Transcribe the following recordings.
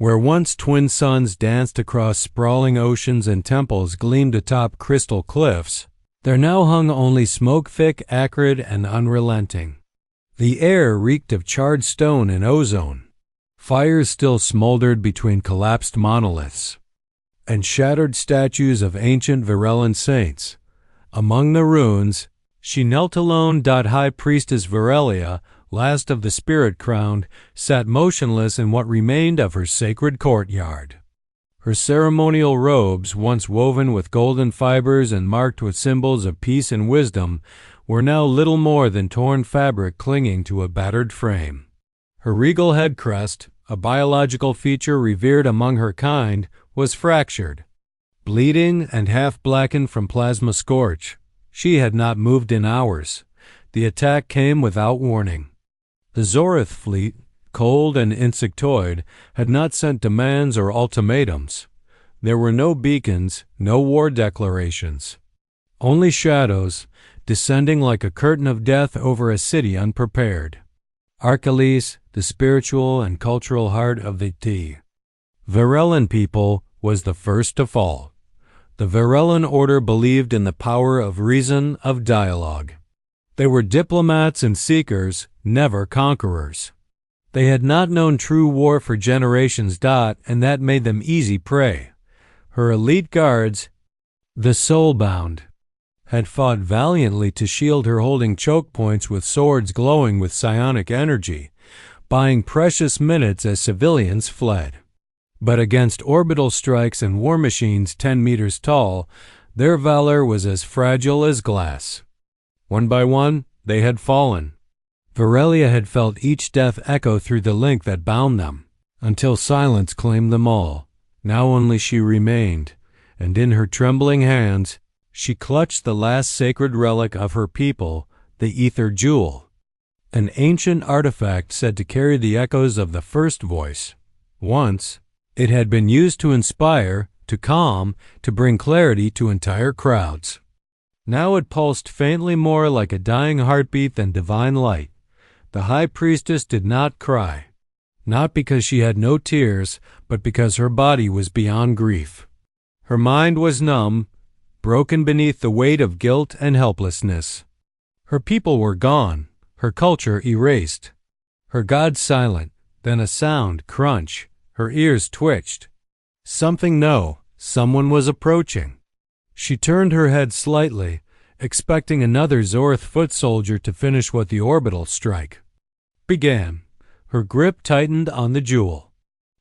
Where once twin suns danced across sprawling oceans and temples gleamed atop crystal cliffs, there now hung only smoke thick, acrid, and unrelenting. The air reeked of charred stone and ozone. Fires still smoldered between collapsed monoliths and shattered statues of ancient Varellan saints. Among the ruins, she knelt alone. High Priestess Varelia, last of the spirit-crowned, sat motionless in what remained of her sacred courtyard. Her ceremonial robes, once woven with golden fibers and marked with symbols of peace and wisdom, were now little more than torn fabric clinging to a battered frame. Her regal head crest, a biological feature revered among her kind, was fractured. Bleeding and half-blackened from plasma scorch, she had not moved in hours. The attack came without warning. The Zorith fleet, cold and insectoid, had not sent demands or ultimatums. There were no beacons, no war declarations. Only shadows, descending like a curtain of death over a city unprepared. Archalis, the spiritual and cultural heart of the Varellan people, was the first to fall. The Varellan order believed in the power of reason, of dialogue. They were diplomats and seekers, never conquerors. They had not known true war for generations. And that made them easy prey. Her elite guards, the soulbound, had fought valiantly to shield her, holding choke points with swords glowing with psionic energy, buying precious minutes as civilians fled. But against orbital strikes and war machines 10 meters tall, their valor was as fragile as glass. One by one, they had fallen. Varelia had felt each death echo through the link that bound them, until silence claimed them all. Now only she remained, and in her trembling hands she clutched the last sacred relic of her people, the ether jewel, an ancient artifact said to carry the echoes of the first voice. Once, it had been used to inspire, to calm, to bring clarity to entire crowds. Now it pulsed faintly more like a dying heartbeat than divine light. The High Priestess did not cry, not because she had no tears, but because her body was beyond grief. Her mind was numb, broken beneath the weight of guilt and helplessness. Her people were gone, her culture erased, her gods silent. Then a sound, crunch. Her ears twitched. Someone was approaching. She turned her head slightly, expecting another Zorith foot soldier to finish what the orbital strike began. Her grip tightened on the jewel.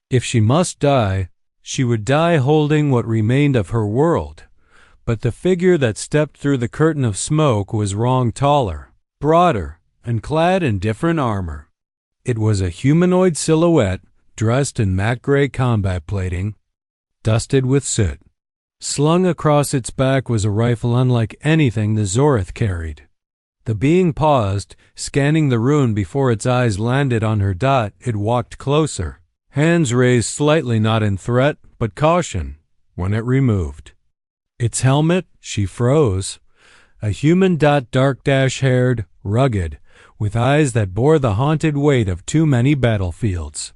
If she must die, she would die holding what remained of her world. But the figure that stepped through the curtain of smoke was wrong, taller, broader, and clad in different armor. It was a humanoid silhouette, dressed in matte gray combat plating, dusted with soot. Slung across its back was a rifle unlike anything the Zorith carried. The being paused, scanning the rune before its eyes landed on her. It walked closer, hands raised slightly, not in threat, but caution. When it removed its helmet, she froze. A human. Dark-haired, rugged, with eyes that bore the haunted weight of too many battlefields.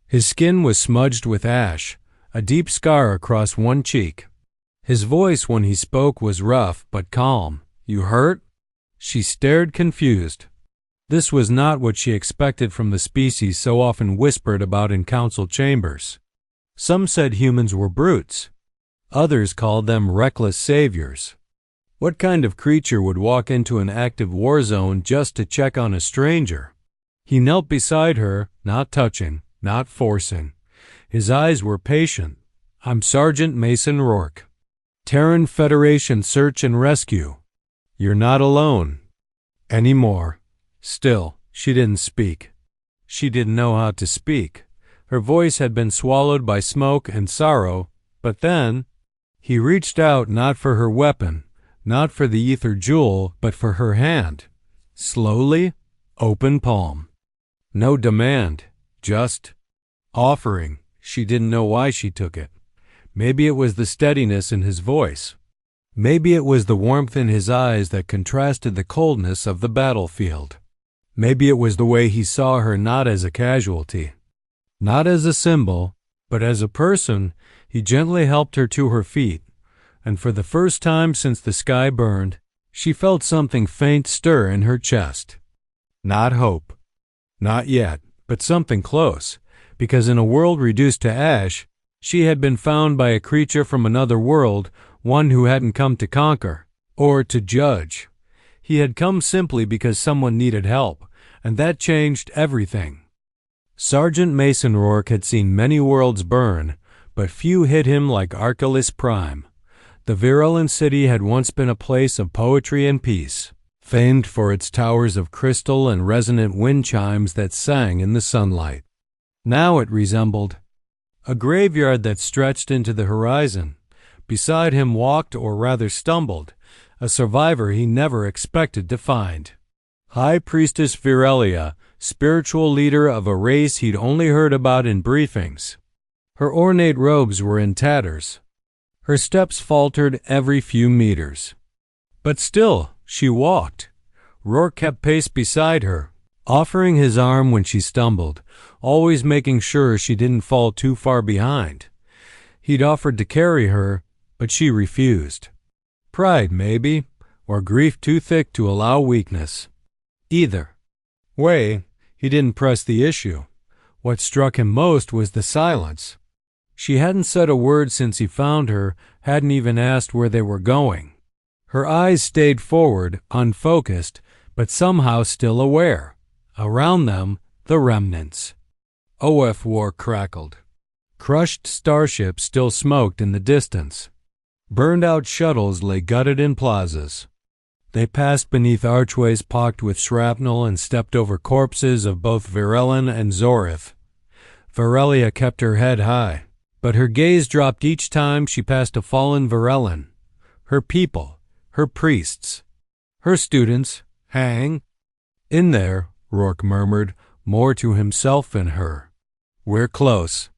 His skin was smudged with ash, a deep scar across one cheek. His voice when he spoke was rough but calm. "You hurt?" She stared, confused. This was not what she expected from the species so often whispered about in council chambers. Some said humans were brutes. Others called them reckless saviors. What kind of creature would walk into an active war zone just to check on a stranger? He knelt beside her, not touching, not forcing. His eyes were patient. "I'm Sergeant Mason Rourke. Terran Federation Search and Rescue. You're not alone. Anymore." Still, she didn't speak. She didn't know how to speak. Her voice had been swallowed by smoke and sorrow. But then, he reached out, not for her weapon, not for the ether jewel, but for her hand. Slowly, open palm. No demand, just offering. She didn't know why she took it. Maybe it was the steadiness in his voice. Maybe it was the warmth in his eyes that contrasted the coldness of the battlefield. Maybe it was the way he saw her, not as a casualty, not as a symbol, But as a person, he gently helped her to her feet, and for the first time since the sky burned, she felt something faint stir in her chest. Not hope. Not yet, but something close, because in a world reduced to ash, she had been found by a creature from another world, one who hadn't come to conquer, or to judge. He had come simply because someone needed help, and that changed everything. Sergeant Mason Rourke had seen many worlds burn, but few hit him like Archelaus Prime. The virulent city had once been a place of poetry and peace, famed for its towers of crystal and resonant wind chimes that sang in the sunlight. Now it resembled a graveyard that stretched into the horizon. Beside him walked, or rather stumbled, a survivor he never expected to find. High Priestess Virelia, spiritual leader of a race he'd only heard about in briefings. Her ornate robes were in tatters. Her steps faltered every few meters. But still, she walked. Rourke kept pace beside her, offering his arm when she stumbled, always making sure she didn't fall too far behind. He'd offered to carry her, but she refused. Pride, maybe, or grief too thick to allow weakness. Either way, he didn't press the issue. What struck him most was the silence. She hadn't said a word since he found her, hadn't even asked where they were going. Her eyes stayed forward, unfocused, but somehow still aware. Around them, the remnants. OF war crackled. Crushed starships still smoked in the distance. Burned-out shuttles lay gutted in plazas. They passed beneath archways pocked with shrapnel and stepped over corpses of both Virelin and Zorith. Virelia kept her head high, but her gaze dropped each time she passed a fallen Virelin. Her people, her priests, her students, hang. In there, Rourke murmured, more to himself than her. We're close.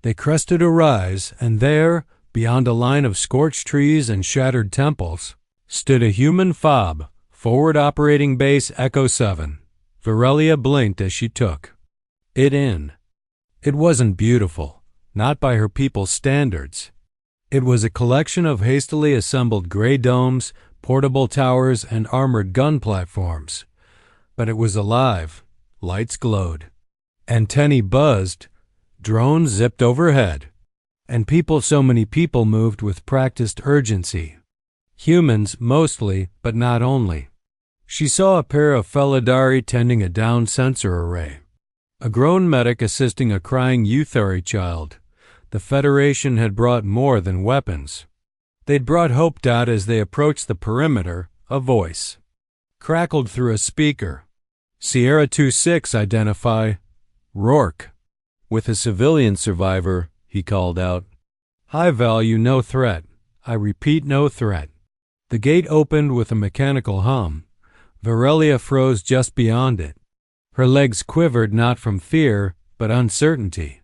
They crested a rise, and there, beyond a line of scorched trees and shattered temples, stood a human fob, forward operating base Echo 7. Virelia blinked as she took it in. It wasn't beautiful, not by her people's standards. It was a collection of hastily assembled gray domes, portable towers, and armored gun platforms. But it was alive. Lights glowed. Antennae buzzed. Drones zipped overhead. And so many people moved with practiced urgency. Humans, mostly, but not only. She saw a pair of Felidari tending a downed sensor array. A grown medic assisting a crying Euthari child. The Federation had brought more than weapons. They'd brought hope. As they approached the perimeter, a voice crackled through a speaker. Sierra 2-6 identify Rourke. With a civilian survivor, he called out. High value, no threat. I repeat, no threat. The gate opened with a mechanical hum. Virelia froze just beyond it. Her legs quivered not from fear, but uncertainty.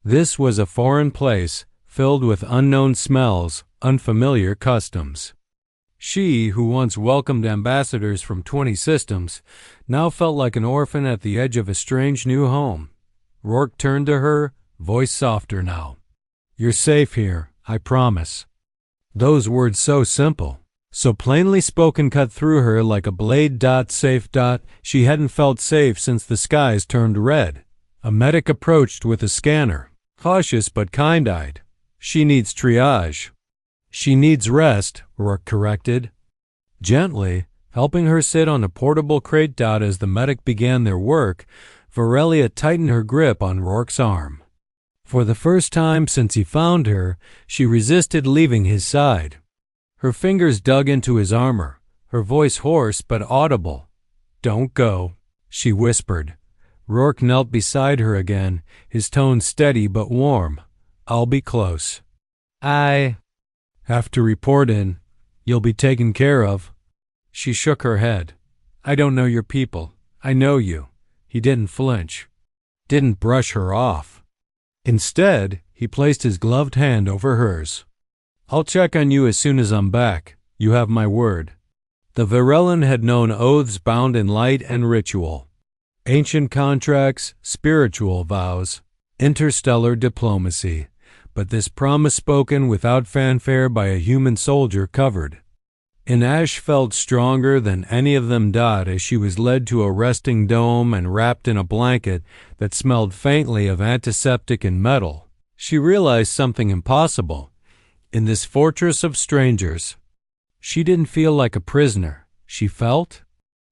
This was a foreign place, filled with unknown smells, unfamiliar customs. She, who once welcomed ambassadors from 20 systems, now felt like an orphan at the edge of a strange new home. Rourke turned to her, voice softer now. You're safe here, I promise. Those words so simple, so plainly spoken, cut through her like a blade. Safe. She hadn't felt safe since the skies turned red. A medic approached with a scanner, cautious but kind-eyed. She needs triage. She needs rest, Rourke corrected. Gently, helping her sit on a portable crate. As the medic began their work, Virelia tightened her grip on Rourke's arm. For the first time since he found her, she resisted leaving his side. Her fingers dug into his armor, her voice hoarse but audible. Don't go, she whispered. Rourke knelt beside her again, his tone steady but warm. I'll be close. I have to report in. You'll be taken care of. She shook her head. I don't know your people. I know you. He didn't flinch. Didn't brush her off. Instead, he placed his gloved hand over hers. I'll check on you as soon as I'm back. You have my word. The Virelin had known oaths bound in light and ritual. Ancient contracts, spiritual vows. interstellar diplomacy, but this promise spoken without fanfare by a human soldier covered. And Ash felt stronger than any of them did as she was led to a resting dome and wrapped in a blanket that smelled faintly of antiseptic and metal. She realized something impossible. In this fortress of strangers, she didn't feel like a prisoner. She felt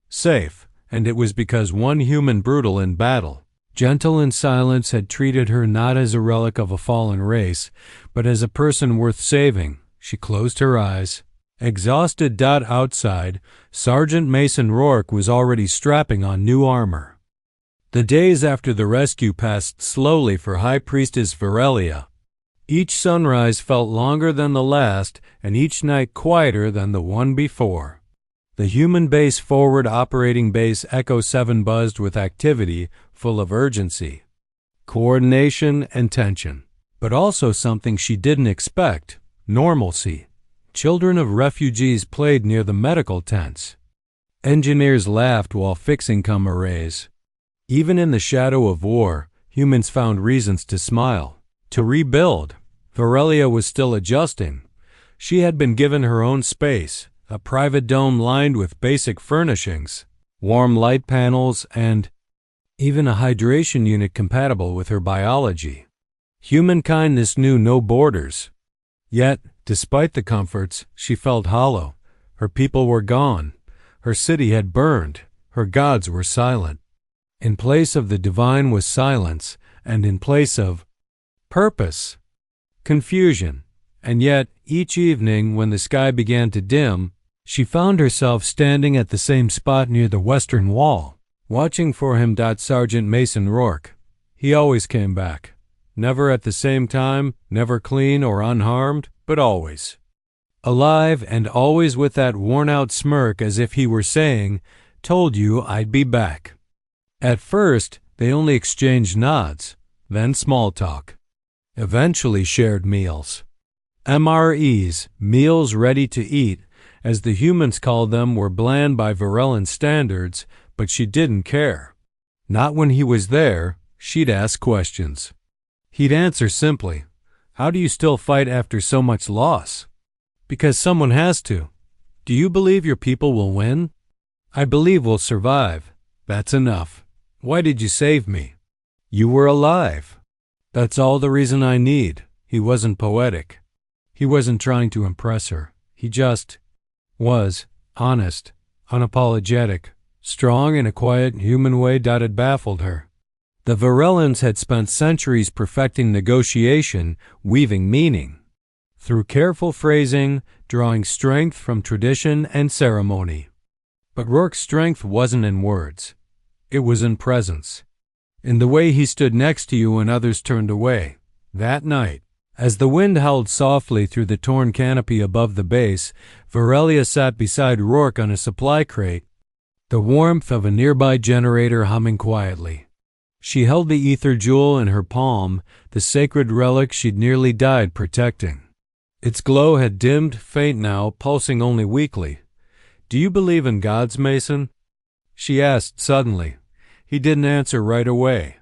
safe, and it was because one human brutal in battle, gentle in silence, had treated her not as a relic of a fallen race, but as a person worth saving. She closed her eyes. Exhausted. Outside, Sergeant Mason Rourke was already strapping on new armor. The days after the rescue passed slowly for High Priestess Virelia. Each sunrise felt longer than the last, and each night quieter than the one before. The human base forward operating base Echo 7 buzzed with activity, full of urgency, coordination, and tension. But also something she didn't expect: normalcy. Children of refugees played near the medical tents. Engineers laughed while fixing arrays. Even in the shadow of war, humans found reasons to smile, to rebuild. Virelia was still adjusting. She had been given her own space, a private dome lined with basic furnishings, warm light panels, and even a hydration unit compatible with her biology. Human kindness knew no borders. Yet, despite the comforts, she felt hollow. Her people were gone. Her city had burned. Her gods were silent. In place of the divine was silence, and in place of purpose, confusion. And yet, each evening when the sky began to dim, she found herself standing at the same spot near the western wall, watching for him. Sergeant Mason Rourke. He always came back. Never at the same time, never clean or unharmed, but always alive, and always with that worn-out smirk, as if he were saying, "Told you I'd be back." At first, they only exchanged nods, then small talk. Eventually shared meals. MREs, meals ready to eat, as the humans called them, were bland by Virelan standards, but she didn't care. Not when he was there. She'd ask questions. He'd answer simply, "How do you still fight after so much loss?" "Because someone has to." "Do you believe your people will win?" "I believe we'll survive." "That's enough." "Why did you save me?" "You were alive." "That's all the reason I need." He wasn't poetic. He wasn't trying to impress her. He just was honest, unapologetic, strong in a quiet, human way. It baffled her. The Virelans had spent centuries perfecting negotiation, weaving meaning through careful phrasing, drawing strength from tradition and ceremony. But Rourke's strength wasn't in words. It was in presence. In the way he stood next to you when others turned away. That night, as the wind howled softly through the torn canopy above the base, Virelia sat beside Rourke on a supply crate, the warmth of a nearby generator humming quietly. She held the ether jewel in her palm, the sacred relic she'd nearly died protecting. Its glow had dimmed, faint now, pulsing only weakly. "Do you believe in gods, Mason?" she asked suddenly. He didn't answer right away.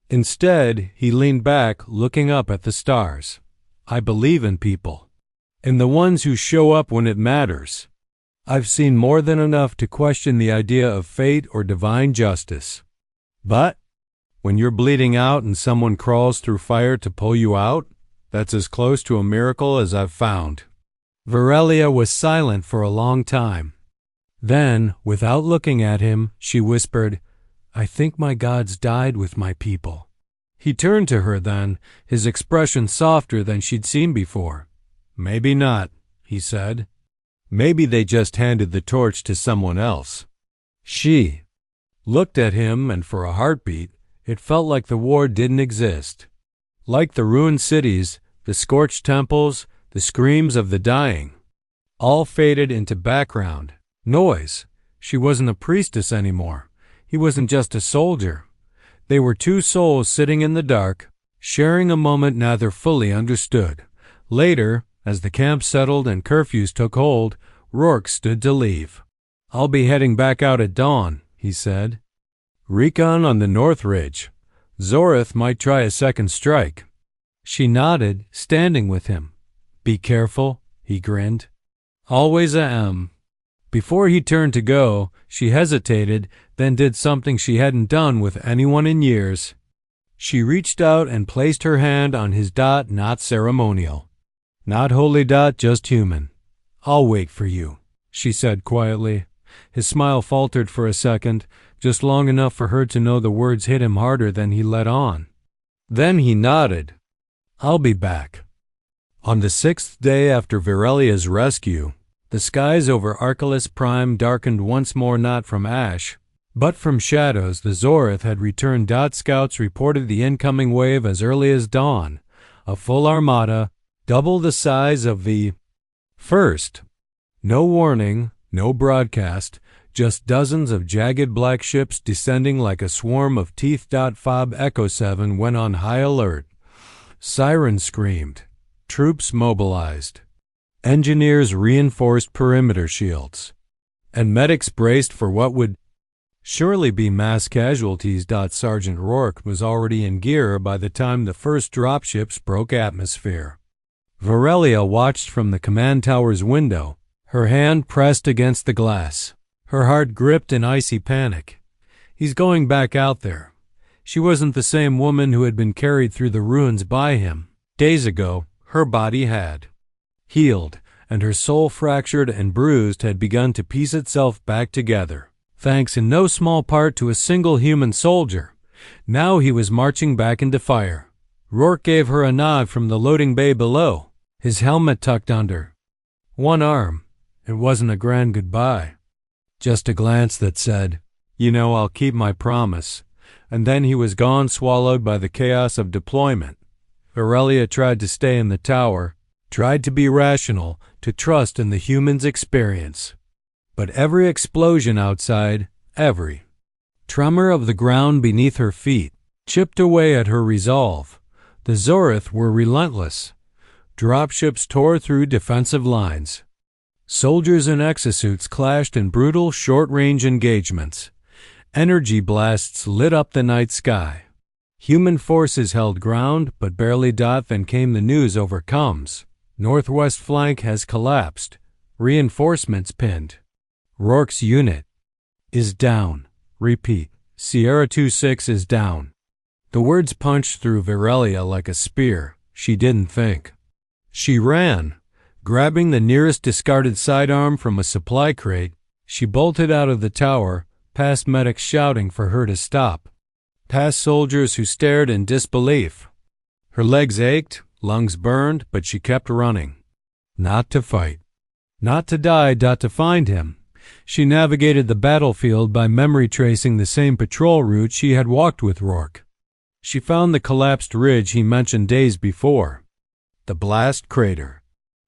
Instead, he leaned back, looking up at the stars. "I believe in people. In the ones who show up when it matters. I've seen more than enough to question the idea of fate or divine justice. But when you're bleeding out and someone crawls through fire to pull you out, that's as close to a miracle as I've found." Virelia was silent for a long time. Then, without looking at him, she whispered, "I think my gods died with my people." He turned to her then, his expression softer than she'd seen before. "Maybe not," he said. "Maybe they just handed the torch to someone else." She looked at him, and for a heartbeat, it felt like the war didn't exist. Like the ruined cities, the scorched temples, the screams of the dying, all faded into background noise. She wasn't a priestess anymore. He wasn't just a soldier. They were two souls sitting in the dark, sharing a moment neither fully understood. Later, as the camp settled and curfews took hold, Rourke stood to leave. "I'll be heading back out at dawn," he said. "Recon on the North Ridge. Zorith might try a second strike. She nodded, standing with him. Be careful, he grinned. Always a am. Before he turned to go, she hesitated, then did something she hadn't done with anyone in years. She reached out and placed her hand on his dot, not ceremonial. Not holy dot, just human. I'll wait for you, she said quietly. His smile faltered for a second, just long enough for her to know the words hit him harder than he let on. Then he nodded. I'll be back. On the 6th day after Virelia's rescue, the skies over Archelaus Prime darkened once more, not from ash, but from shadows. The Zorith had returned. Scouts reported the incoming wave as early as dawn, a full armada, double the size of the first. No warning, no broadcast, just dozens of jagged black ships descending like a swarm of teeth. Fob Echo 7 went on high alert. Sirens screamed. Troops mobilized. Engineers reinforced perimeter shields. And medics braced for what would surely be mass casualties. Sergeant Rourke was already in gear by the time the first dropships broke atmosphere. Virelia watched from the command tower's window, her hand pressed against the glass, her heart gripped in icy panic. He's going back out there. She wasn't the same woman who had been carried through the ruins by him. Days ago, her body had healed, and her soul, fractured and bruised, had begun to piece itself back together, thanks in no small part to a single human soldier. Now he was marching back into fire. Rourke gave her a nod from the loading bay below, his helmet tucked under one arm. It wasn't a grand goodbye, just a glance that said, "You know, I'll keep my promise." And then he was gone, swallowed by the chaos of deployment. Virelia tried to stay in the tower, tried to be rational, to trust in the human's experience. But every explosion outside, every tremor of the ground beneath her feet, chipped away at her resolve. The Zorith were relentless. Dropships tore through defensive lines. Soldiers in exosuits clashed in brutal short-range engagements. Energy blasts lit up the night sky. Human forces held ground, but barely. Then came the news over comms. Northwest flank has collapsed. Reinforcements pinned. Rourke's unit is down. Repeat. Sierra 2-6 is down. The words punched through Virelia like a spear. She didn't think. She ran. Grabbing the nearest discarded sidearm from a supply crate, she bolted out of the tower, past medics shouting for her to stop, past soldiers who stared in disbelief. Her legs ached, lungs burned, but she kept running. Not to fight. Not to die. To find him. She navigated the battlefield by memory, tracing the same patrol route she had walked with Rourke. She found the collapsed ridge he mentioned days before. The blast crater.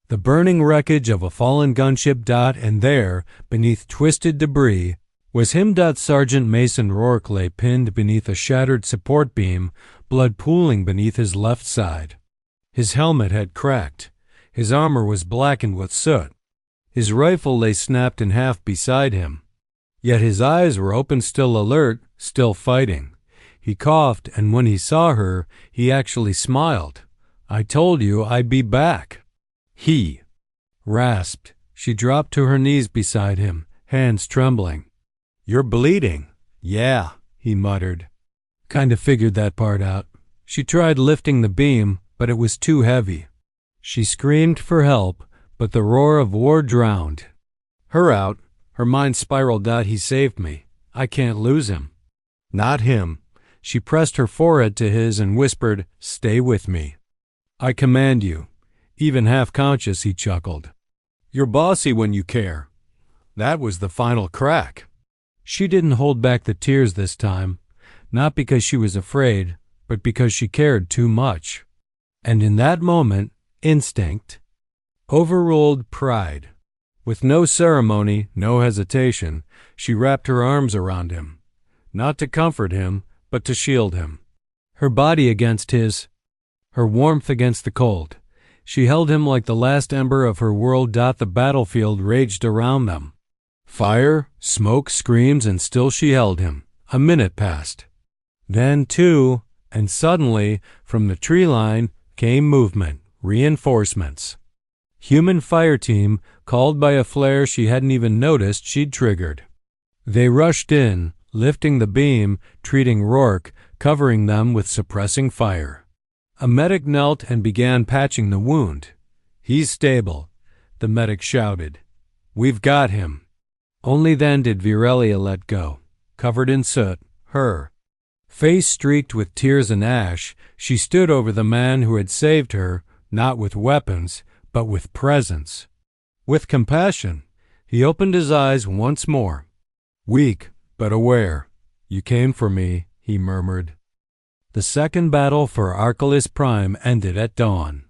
The burning wreckage of a fallen gunship. And there, beneath twisted debris, was him. Sergeant Mason Rourke lay pinned beneath a shattered support beam, blood pooling beneath his left side. His helmet had cracked. His armor was blackened with soot. His rifle lay snapped in half beside him. Yet his eyes were open, still alert, still fighting. He coughed, and when he saw her, he actually smiled. "I told you I'd be back." He rasped. She dropped to her knees beside him, hands trembling. "You're bleeding." "Yeah," he muttered. "Kinda figured that part out." She tried lifting the beam, but it was too heavy. She screamed for help, but the roar of war drowned her out. Her mind spiraled. "He saved me. I can't lose him." "Not him." She pressed her forehead to his and whispered, "Stay with me. I command you." Even half-conscious, he chuckled. "You're bossy when you care." That was the final crack. She didn't hold back the tears this time, not because she was afraid, but because she cared too much. And in that moment, instinct overruled pride. With no ceremony, no hesitation, she wrapped her arms around him, not to comfort him, but to shield him. Her body against his, her warmth against the cold. She held him like the last ember of her world. The battlefield raged around them. Fire, smoke, screams, and still she held him. A minute passed. Then 2, And suddenly, from the tree line, came movement, reinforcements. Human fire team, called by a flare she hadn't even noticed she'd triggered. They rushed in, lifting the beam, treating Rourke, covering them with suppressing fire. A medic knelt and began patching the wound. "He's stable," the medic shouted. "We've got him." Only then did Virelia let go. Covered in soot, her face streaked with tears and ash, she stood over the man who had saved her, not with weapons, but with presence. With compassion, he opened his eyes once more. "Weak, but aware. You came for me," he murmured. The second battle for Archelaus Prime ended at dawn.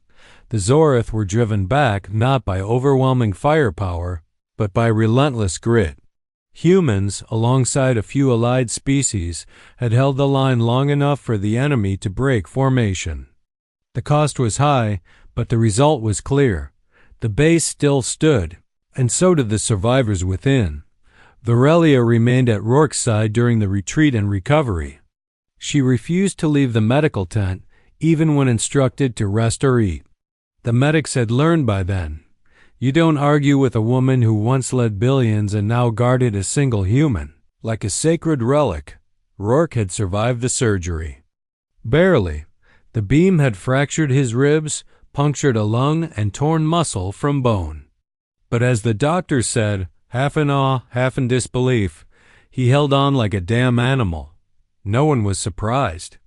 The Zorith were driven back not by overwhelming firepower, but by relentless grit. Humans, alongside a few allied species, had held the line long enough for the enemy to break formation. The cost was high, but the result was clear. The base still stood, and so did the survivors within. Virelia remained at Rourke's side during the retreat and recovery. She refused to leave the medical tent, even when instructed to rest or eat. The medics had learned by then. You don't argue with a woman who once led billions and now guarded a single human. Like a sacred relic, Rourke had survived the surgery. Barely. The beam had fractured his ribs, punctured a lung, and torn muscle from bone. But as the doctor said, half in awe, half in disbelief, he held on like a damn animal. No one was surprised.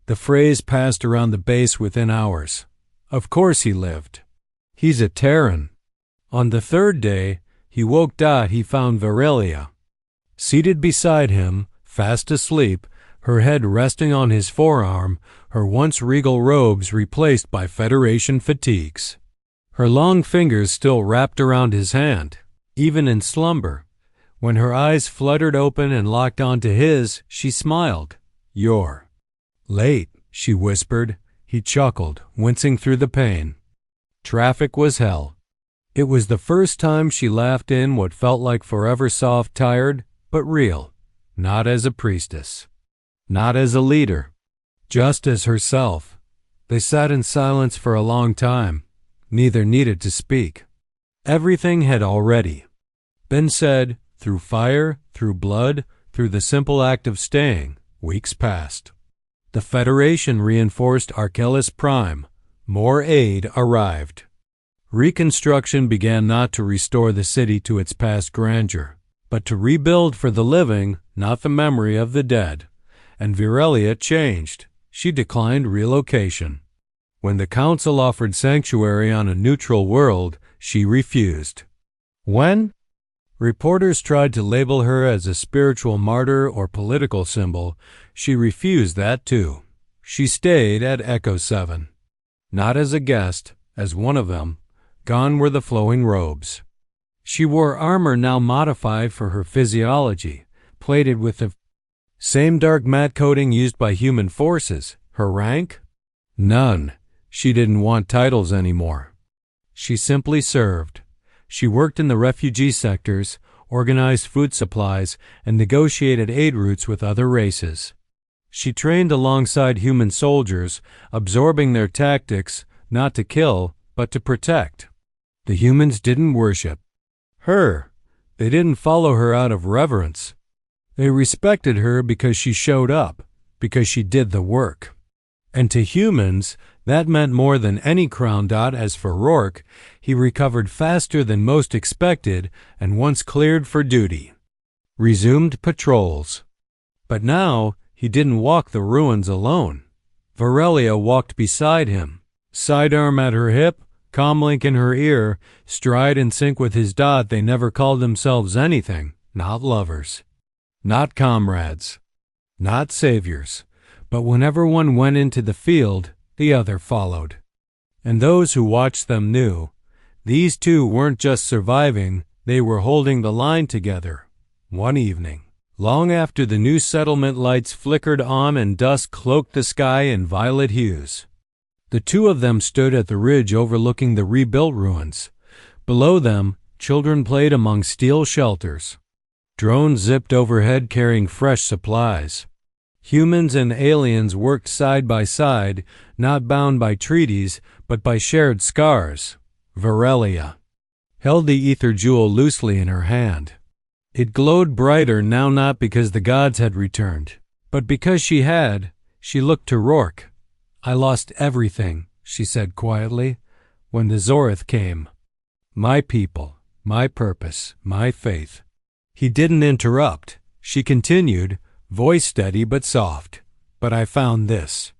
The phrase passed around the base within hours. Of course he lived. He's a Terran. On the third day, he woke. He found Virelia seated beside him, fast asleep, her head resting on his forearm, her once regal robes replaced by Federation fatigues. Her long fingers still wrapped around his hand, even in slumber. When her eyes fluttered open and locked onto his, she smiled. "You're late," she whispered. He chuckled, wincing through the pain. Traffic was hell. It was the first time she laughed in what felt like forever soft, tired, but real. Not as a priestess. Not as a leader. Just as herself. They sat in silence for a long time. Neither needed to speak. Everything had already been said, through fire, through blood, through the simple act of staying. Weeks passed. The Federation reinforced Archelaus Prime. More aid arrived. Reconstruction began not to restore the city to its past grandeur, but to rebuild for the living, not the memory of the dead. And Virelia changed. She declined relocation. When the Council offered sanctuary on a neutral world, she refused. When reporters tried to label her as a spiritual martyr or political symbol, she refused that too. She stayed at Echo 7. Not as a guest, as one of them. Gone were the flowing robes. She wore armor now modified for her physiology, plated with the same dark matte coating used by human forces. Her rank? None. She didn't want titles anymore. She simply served. She worked in the refugee sectors, organized food supplies, and negotiated aid routes with other races. She trained alongside human soldiers, absorbing their tactics, not to kill, but to protect. The humans didn't worship her. They didn't follow her out of reverence. They respected her because she showed up, because she did the work. And to humans, that meant more than any crown. As for Rourke, he recovered faster than most expected and once cleared for duty. Resumed patrols. But now, he didn't walk the ruins alone. Virelia walked beside him, sidearm at her hip, comlink in her ear, stride in sync with his. They never called themselves anything, not lovers, not comrades, not saviors. But whenever one went into the field, the other followed. And those who watched them knew. These two weren't just surviving, they were holding the line together. One evening, long after the new settlement lights flickered on and dusk cloaked the sky in violet hues, the two of them stood at the ridge overlooking the rebuilt ruins. Below them, children played among steel shelters. Drones zipped overhead carrying fresh supplies. Humans and aliens worked side by side, not bound by treaties, but by shared scars. Varelia held the ether jewel loosely in her hand. It glowed brighter now, not because the gods had returned, but because she had. She looked to Rourke. "I lost everything," she said quietly, "when the Zorith came. My people, my purpose, my faith." He didn't interrupt. She continued, voice steady but soft. "But I found this.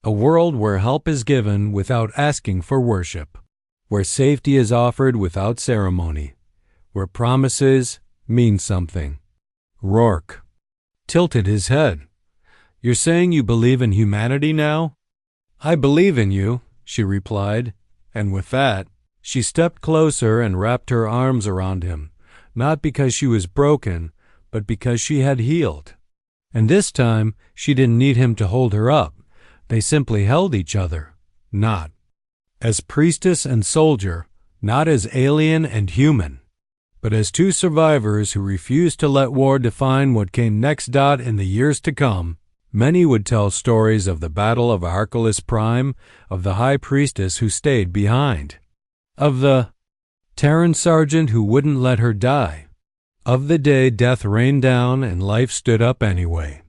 A world where help is given without asking for worship, where safety is offered without ceremony, where promises mean something." Rourke tilted his head. "You're saying you believe in humanity now?" "I believe in you," she replied, and with that, she stepped closer and wrapped her arms around him, not because she was broken, but because she had healed. And this time, she didn't need him to hold her up. They simply held each other, not as priestess and soldier, not as alien and human, but as two survivors who refused to let war define what came next. In the years to come, many would tell stories of the Battle of Archelaus Prime, of the High Priestess who stayed behind, of the Terran sergeant who wouldn't let her die, of the day death rained down and life stood up anyway.